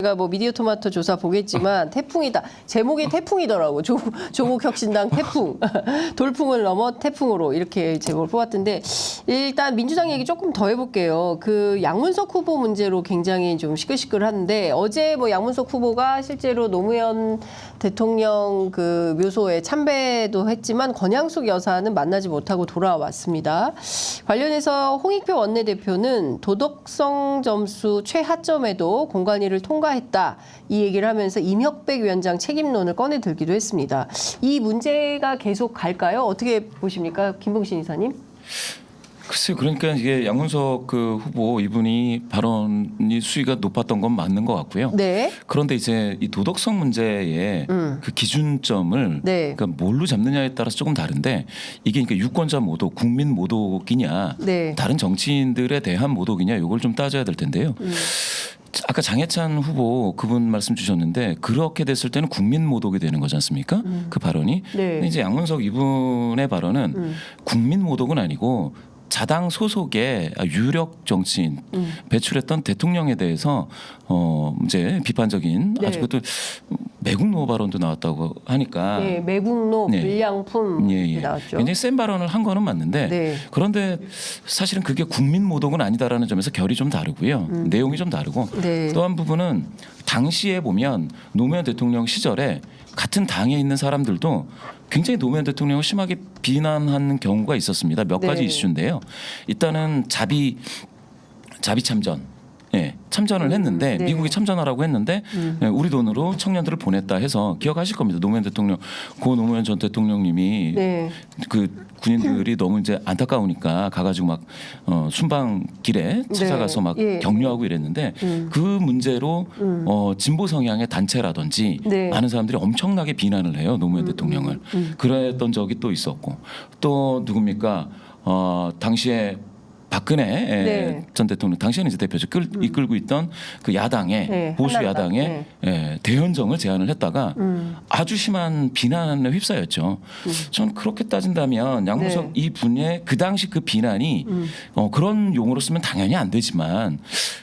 제가 뭐 미디어토마토 조사 보겠지만 태풍이다. 제목이 태풍이더라고. 조국 혁신당 태풍. 돌풍을 넘어 태풍으로 이렇게 제목을 뽑았던데 일단 민주당 얘기 조금 더 해볼게요. 그 양문석 후보 문제로 굉장히 좀 시끌시끌한데 어제 뭐 양문석 후보가 실제로 노무현 대통령 그 묘소에 참배도 했지만 권양숙 여사는 만나지 못하고 돌아왔습니다. 관련해서 홍익표 원내대표는 도덕성 점수 최하점에도 공관위를 통과했다. 이 얘기를 하면서 임혁백 위원장 책임론을 꺼내들기도 했습니다. 이 문제가 계속 갈까요? 어떻게 보십니까? 김봉신 이사님? 글쎄요. 그러니까 이게 양문석 그 후보 이분이 발언이 수위가 높았던 건 맞는 것 같고요. 네. 그런데 이제 이 도덕성 문제의 그 기준점을 네. 그러니까 뭘로 잡느냐에 따라서 조금 다른데 이게 그러니까 유권자 모독, 국민 모독이냐, 네. 다른 정치인들에 대한 모독이냐 이걸 좀 따져야 될 텐데요. 아까 장해찬 후보 그분 말씀 주셨는데 그렇게 됐을 때는 국민 모독이 되는 거지 않습니까? 그 발언이. 네. 근데 이제 양문석 이분의 발언은 국민 모독은 아니고 자당 소속의 유력 정치인 배출했던 대통령에 대해서 이제 비판적인 네. 아주 그것도 매국노 발언도 나왔다고 하니까 네, 매국노, 네. 불량품 예. 나왔죠. 굉장히 센 발언을 한 거는 맞는데 네. 그런데 사실은 그게 국민 모독은 아니다라는 점에서 결이 좀 다르고요. 내용이 좀 다르고 네. 또 한 부분은 당시에 보면 노무현 대통령 시절에 같은 당에 있는 사람들도 굉장히 노무현 대통령을 심하게 비난하는 경우가 있었습니다. 몇 가지 네. 이슈인데요. 일단은 자비 참전. 예, 참전을 했는데 네. 미국이 참전하라고 했는데 예, 우리 돈으로 청년들을 보냈다 해서 기억하실 겁니다. 노무현 대통령, 고 노무현 전 대통령님이 네. 그 군인들이 너무 이제 안타까우니까 가가지고 막 순방길에 찾아가서 막 예. 격려하고 이랬는데 그 문제로 진보 성향의 단체라든지 네. 많은 사람들이 엄청나게 비난을 해요. 노무현 대통령을. 그랬던 적이 또 있었고 또 누굽니까? 당시에 박근혜 네. 전 대통령 당시에는 이제 대표적 이끌고 있던 그 야당의 네, 보수 한나라당. 야당의 대연정을 제안을 했다가 아주 심한 비난에 휩싸였죠. 저는 그렇게 따진다면 양문석 네. 이 분의 그 당시 그 비난이 그런 용어로 쓰면 당연히 안 되지만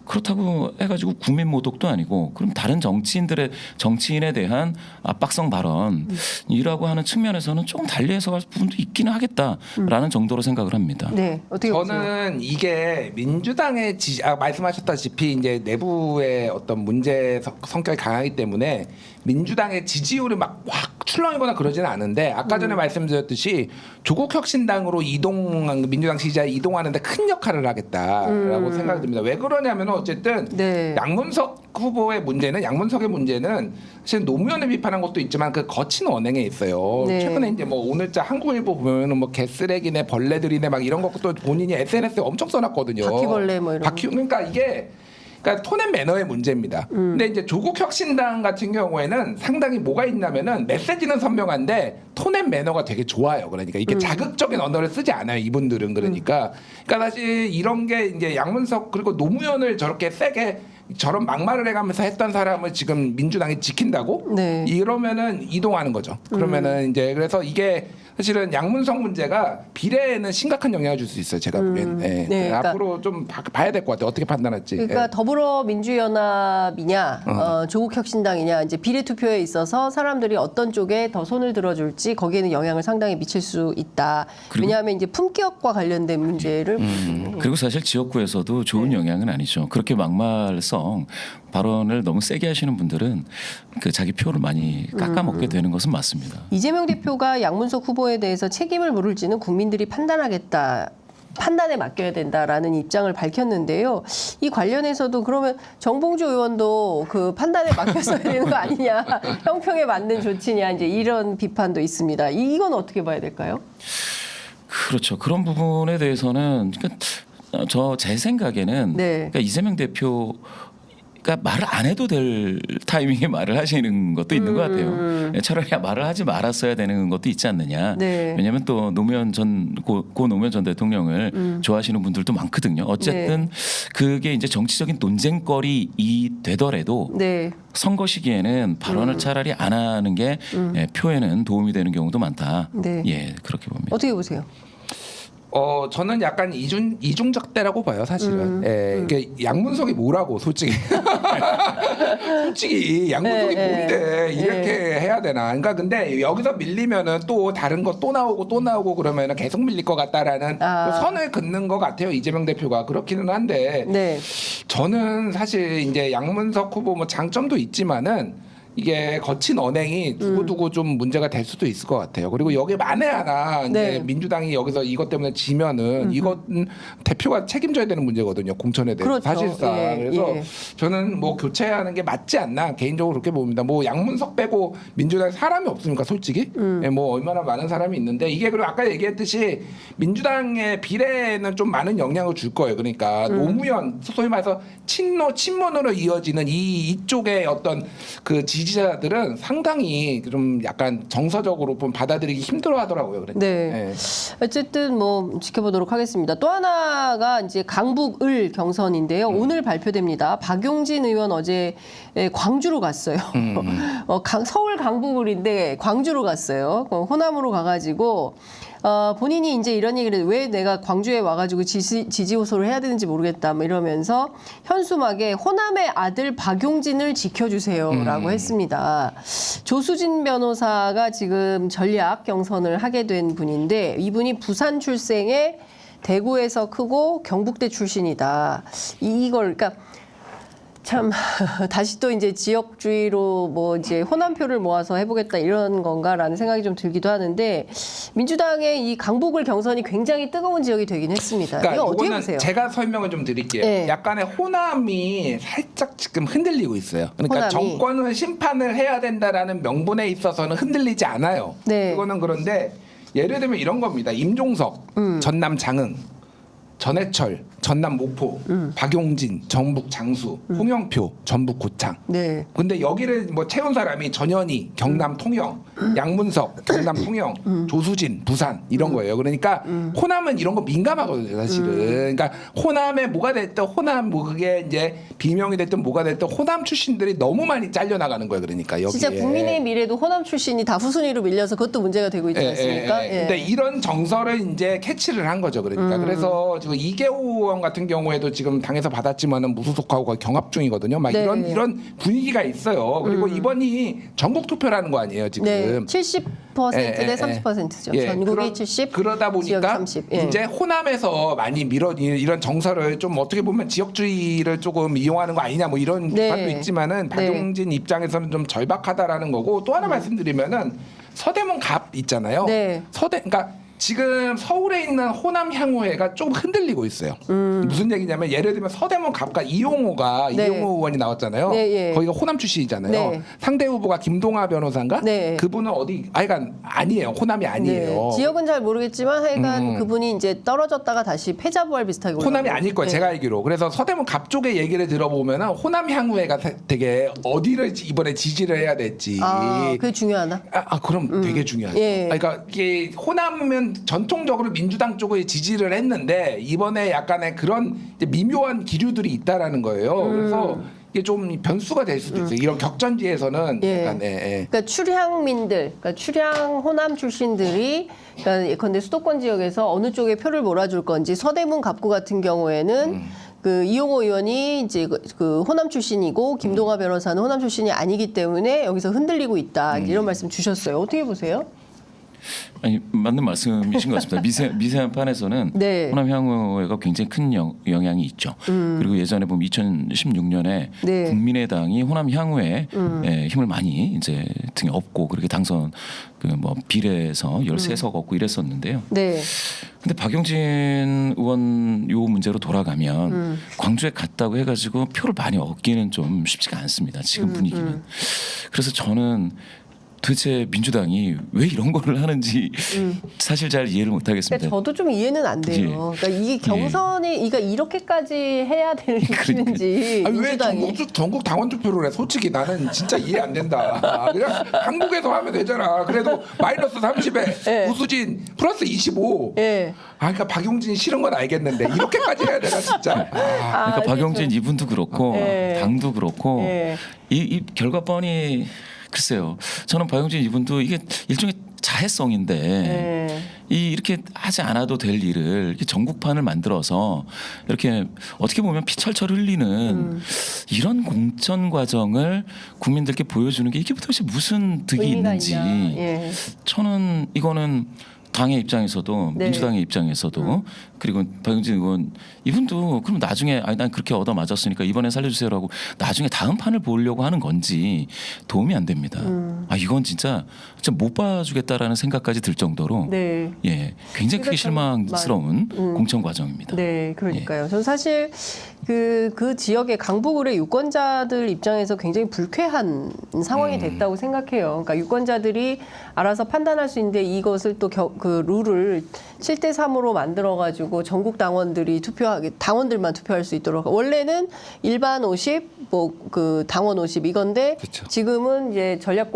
그렇다고 해가지고 국민 모독도 아니고 그럼 다른 정치인에 대한 압박성 발언이라고 하는 측면에서는 조금 달리 해석할 부분도 있기는 하겠다라는 정도로 생각을 합니다. 네. 어떻게 보세요? 저는 이게 민주당의 말씀하셨다시피 이제 내부의 어떤 문제 성격이 강하기 때문에 민주당의 지지율이 막 확 출렁이거나 그러지는 않은데 아까 전에 말씀드렸듯이 조국 혁신당으로 민주당 지지자 이동하는데 큰 역할을 하겠다라고 생각이 듭니다. 왜 그러냐면 어쨌든 네. 양문석의 문제는 사실 노무현을 비판한 것도 있지만 그 거친 언행에 있어요. 네. 최근에 이제 뭐 오늘자 한국일보 보면은 뭐 개쓰레기네 벌레들이네 막 이런 것도 본인이 SNS에 엄청 써놨거든요. 바퀴벌레 뭐 이런. 그러니까 이게 톤앤 매너의 문제입니다. 근데 이제 조국 혁신당 같은 경우에는 상당히 뭐가 있냐면은 메시지는 선명한데 톤앤 매너가 되게 좋아요. 그러니까 이게 자극적인 언어를 쓰지 않아요. 이분들은 그러니까 사실 이런 게 이제 양문석 그리고 노무현을 저렇게 세게 저런 막말을 해가면서 했던 사람을 지금 민주당이 지킨다고? 네. 이러면은 이동하는 거죠. 그러면은 이제 그래서 이게 사실은 양문석 문제가 비례에는 심각한 영향을 줄 수 있어요. 제가 보기엔. 네, 그러니까 앞으로 좀 봐야 될 것 같아요. 어떻게 판단할지. 그러니까 더불어민주연합이냐, 조국혁신당이냐, 이제 비례투표에 있어서 사람들이 어떤 쪽에 더 손을 들어줄지 거기에는 영향을 상당히 미칠 수 있다. 왜냐하면 이제 품격과 관련된 문제를. 그리고 사실 지역구에서도 좋은 영향은 아니죠. 그렇게 막말성 발언을 너무 세게 하시는 분들은 그 자기 표를 많이 깎아먹게 되는 것은 맞습니다. 이재명 대표가 양문석 후보에 대해서 책임을 물을지는 국민들이 판단하겠다. 판단에 맡겨야 된다라는 입장을 밝혔는데요. 이 관련해서도 그러면 정봉주 의원도 그 판단에 맡겼어야 되는 거 아니냐, 형평에 맞는 조치냐 이제 이런 비판도 있습니다. 이건 어떻게 봐야 될까요? 그렇죠. 그런 부분에 대해서는 제 생각에는 네. 그러니까 이재명 대표 그러니까 말을 안 해도 될 타이밍에 말을 하시는 것도 있는 것 같아요. 차라리 말을 하지 말았어야 되는 것도 있지 않느냐. 네. 왜냐하면 또 고 노무현 전 대통령을 좋아하시는 분들도 많거든요. 어쨌든 그게 이제 정치적인 논쟁거리 되더라도 네. 선거 시기에는 발언을 차라리 안 하는 게 표에는 도움이 되는 경우도 많다. 네. 예, 그렇게 봅니다. 어떻게 보세요? 저는 약간 이중적대라고 봐요, 사실은. 예, 이게 양문석이 뭐라고, 솔직히. 솔직히 양문석이 네, 뭔데 이렇게 해야 되나? 그러니까 근데 여기서 밀리면은 또 다른 거 또 나오고 그러면은 계속 밀릴 것 같다라는 그 선을 긋는 것 같아요. 이재명 대표가 그렇기는 한데 네. 저는 사실 이제 양문석 후보 뭐 장점도 있지만은 이게 거친 언행이 두고두고 좀 문제가 될 수도 있을 것 같아요. 그리고 여기 만에 하나 이제 네. 민주당이 여기서 이것 때문에 지면은 이건 대표가 책임져야 되는 문제거든요. 공천에 대해서 그렇죠. 사실상. 예, 그래서 예. 저는 뭐 교체하는 게 맞지 않나 개인적으로 그렇게 봅니다. 뭐 양문석 빼고 민주당에 사람이 없습니까, 솔직히? 예, 뭐 얼마나 많은 사람이 있는데 이게 그리고 아까 얘기했듯이 민주당의 비례에는 좀 많은 영향을 줄 거예요. 그러니까 노무현 소위 말해서 친문으로 이어지는 이쪽의 어떤 그 지지자들은 상당히 좀 약간 정서적으로 좀 받아들이기 힘들어하더라고요. 그러니까. 네. 예. 어쨌든 뭐 지켜보도록 하겠습니다. 또 하나가 이제 강북을 경선인데요. 오늘 발표됩니다. 박용진 의원 어제 광주로 갔어요. 서울 강북을인데 광주로 갔어요. 호남으로 가가지고 본인이 이제 이런 얘기를 해요. 왜 내가 광주에 와가지고 지지 호소를 해야 되는지 모르겠다. 뭐 이러면서 현수막에 호남의 아들 박용진을 지켜주세요라고 했습니다. 조수진 변호사가 지금 전략 경선을 하게 된 분인데 이분이 부산 출생의 대구에서 크고 경북대 출신이다. 이걸 그러니까 참 다시 또 이제 지역주의로 뭐 이제 호남표를 모아서 해보겠다 이런 건가라는 생각이 좀 들기도 하는데 민주당의 이 강북을 경선이 굉장히 뜨거운 지역이 되긴 했습니다. 그러니까 이거 어떻게 이거는 보세요? 제가 설명을 좀 드릴게요. 네. 약간의 호남이 살짝 지금 흔들리고 있어요. 그러니까 호남이. 정권은 심판을 해야 된다라는 명분에 있어서는 흔들리지 않아요. 네. 그거는 그런데 예를 들면 이런 겁니다. 임종석, 전남 장흥, 전해철, 전남 모포, 박용진, 전북 장수, 홍영표, 전북 고창. 네. 근데 여기를 뭐 채운 사람이 전현희, 경남 통영, 양문석, 경남 통영, 조수진, 부산 이런 거예요. 그러니까 호남은 이런 거 민감하거든요, 사실은. 그러니까 호남에 뭐가 됐든 호남 뭐 그게 이제 비명이 됐든 뭐가 됐든 호남 출신들이 너무 많이 잘려 나가는 거예요. 그러니까 여기에. 진짜 국민의 미래도 호남 출신이 다 후순위로 밀려서 그것도 문제가 되고 있지 않습니까? 예. 근데 이런 정서를 이제 캐치를 한 거죠. 그러니까 그래서 지금 이계호 의원 같은 경우에도 지금 당에서 받았지만은 무소속하고 거의 경합 중이거든요. 막 네. 이런 분위기가 있어요. 그리고 이번이 전국 투표라는 거 아니에요, 지금. 네. 70%대 30%죠. 전국이 70, 그러다 지역이 보니까 30. 예. 이제 호남에서 많이 이런 정서를 좀 어떻게 보면 지역주의를 조금 이용하는 거 아니냐 뭐 이런 네. 비판도 있지만은 박용진 입장에서는 좀 절박하다라는 거고 또 하나 말씀드리면은 서대문 갑 있잖아요. 네. 그러니까 지금 서울에 있는 호남 향후회가 조금 흔들리고 있어요. 무슨 얘기냐면 예를 들면 서대문 갑과 이용호 의원이 나왔잖아요. 네, 예. 거기가 호남 출신이잖아요. 네. 상대 후보가 김동아 변호사인가? 네. 그분은 어디 하여간 아니에요. 호남이 아니에요. 네. 지역은 잘 모르겠지만 하여간 그분이 이제 떨어졌다가 다시 패자부활 비슷하게 호남이 올라가고. 아닐 거예요. 네. 제가 알기로. 그래서 서대문 갑 쪽의 얘기를 들어보면은 호남 향후회가 되게 어디를 이번에 지지를 해야 될지. 그게 중요하나? 그럼 되게 중요하죠. 예. 그러니까 이게 호남은 전통적으로 민주당 쪽에 지지를 했는데 이번에 약간의 그런 이제 미묘한 기류들이 있다라는 거예요. 그래서 이게 좀 변수가 될 수도 있어요. 이런 격전지에서는 예. 약간 그러니까 출향민들, 그러니까 출향 호남 출신들이 그러니까 예컨대 수도권 지역에서 어느 쪽에 표를 몰아줄 건지 서대문 갑구 같은 경우에는 그 이용호 의원이 이제 그 호남 출신이고 김동아 변호사는 호남 출신이 아니기 때문에 여기서 흔들리고 있다 이런 말씀 주셨어요. 어떻게 보세요? 아니 맞는 말씀이신 것 같습니다. 미세한 판에서는 네. 호남 향후회가 굉장히 큰 영향이 있죠. 그리고 예전에 보면 2016년에 네. 국민의당이 호남 향후회에 힘을 많이 이제 등에 업고 그렇게 당선 그 뭐 비례에서 13석 얻고 이랬었는데요. 네. 근데 박용진 의원 요 문제로 돌아가면 광주에 갔다고 해가지고 표를 많이 얻기는 좀 쉽지가 않습니다. 지금 분위기는. 그래서 저는 도대체 민주당이 왜 이런 거를 하는지 사실 잘 이해를 못 하겠습니다. 그러니까 저도 좀 이해는 안 돼요. 그러니까 이게 경선이 그러니까 이렇게까지 해야 되는지 아니, 왜 민주당이 전국 당원 투표를 해? 솔직히 나는 진짜 이해 안 된다. 그냥 한국에서 하면 되잖아. 그래도 마이너스 30에 예. 우수진 플러스 25. 예. 그러니까 박용진이 싫은 건 알겠는데 이렇게까지 해야 되나 진짜. 그러니까 박용진 이분도 그렇고 예. 당도 그렇고 예. 이 결과뻔이 글쎄요. 저는 박용진 이분도 이게 일종의 자해성인데 네. 이렇게 하지 않아도 될 일을 이렇게 전국판을 만들어서 이렇게 어떻게 보면 피철철 흘리는 이런 공천 과정을 국민들께 보여주는 게 이게 도대체 무슨 득이 의미가 있는지 있나. 예. 저는 이거는 당의 입장에서도 네. 민주당의 입장에서도 그리고 박용진 의원 이분도 그럼 나중에 아니 난 그렇게 얻어 맞았으니까 이번에 살려주세요라고 나중에 다음 판을 보려고 하는 건지 도움이 안 됩니다. 아 이건 진짜 못 봐주겠다라는 생각까지 들 정도로 네. 예 굉장히 크게 실망스러운 공천 과정입니다. 네, 그러니까요. 저는 사실 그 지역의 강북을의 유권자들 입장에서 굉장히 불쾌한 상황이 됐다고 생각해요. 그러니까 유권자들이 알아서 판단할 수 있는데 이것을 또 그 룰을 7대 3으로 만들어 가지고 전국 당원들이 당원들만 투표할 수 있도록 원래는 일반 50, 뭐 그 당원 50 이건데 그쵸. 지금은 이제 전략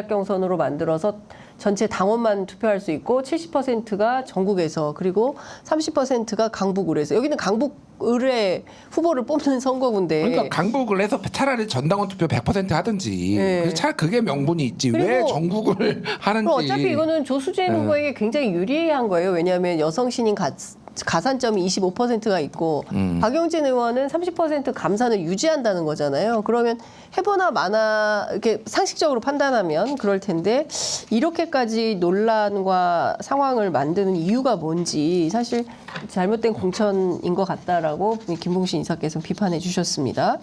경선으로 만들어서 전체 당원만 투표할 수 있고 70%가 전국에서 그리고 30%가 강북을에서 여기는 강북을의 후보를 뽑는 선거구인데 그러니까 강북을 해서 차라리 전당원 투표 100% 하든지 네. 그래서 차라리 그게 명분이 있지 왜 그리고 전국을 하는지. 그럼 어차피 이거는 조수진 후보에게 굉장히 유리한 거예요. 왜냐하면 여성 신인 가산점이 25%가 있고 박용진 의원은 30% 감산을 유지한다는 거잖아요. 그러면 해보나 마나 이렇게 상식적으로 판단하면 그럴 텐데 이렇게까지 논란과 상황을 만드는 이유가 뭔지 사실 잘못된 공천인 것 같다라고 김봉신 이사께서 비판해 주셨습니다.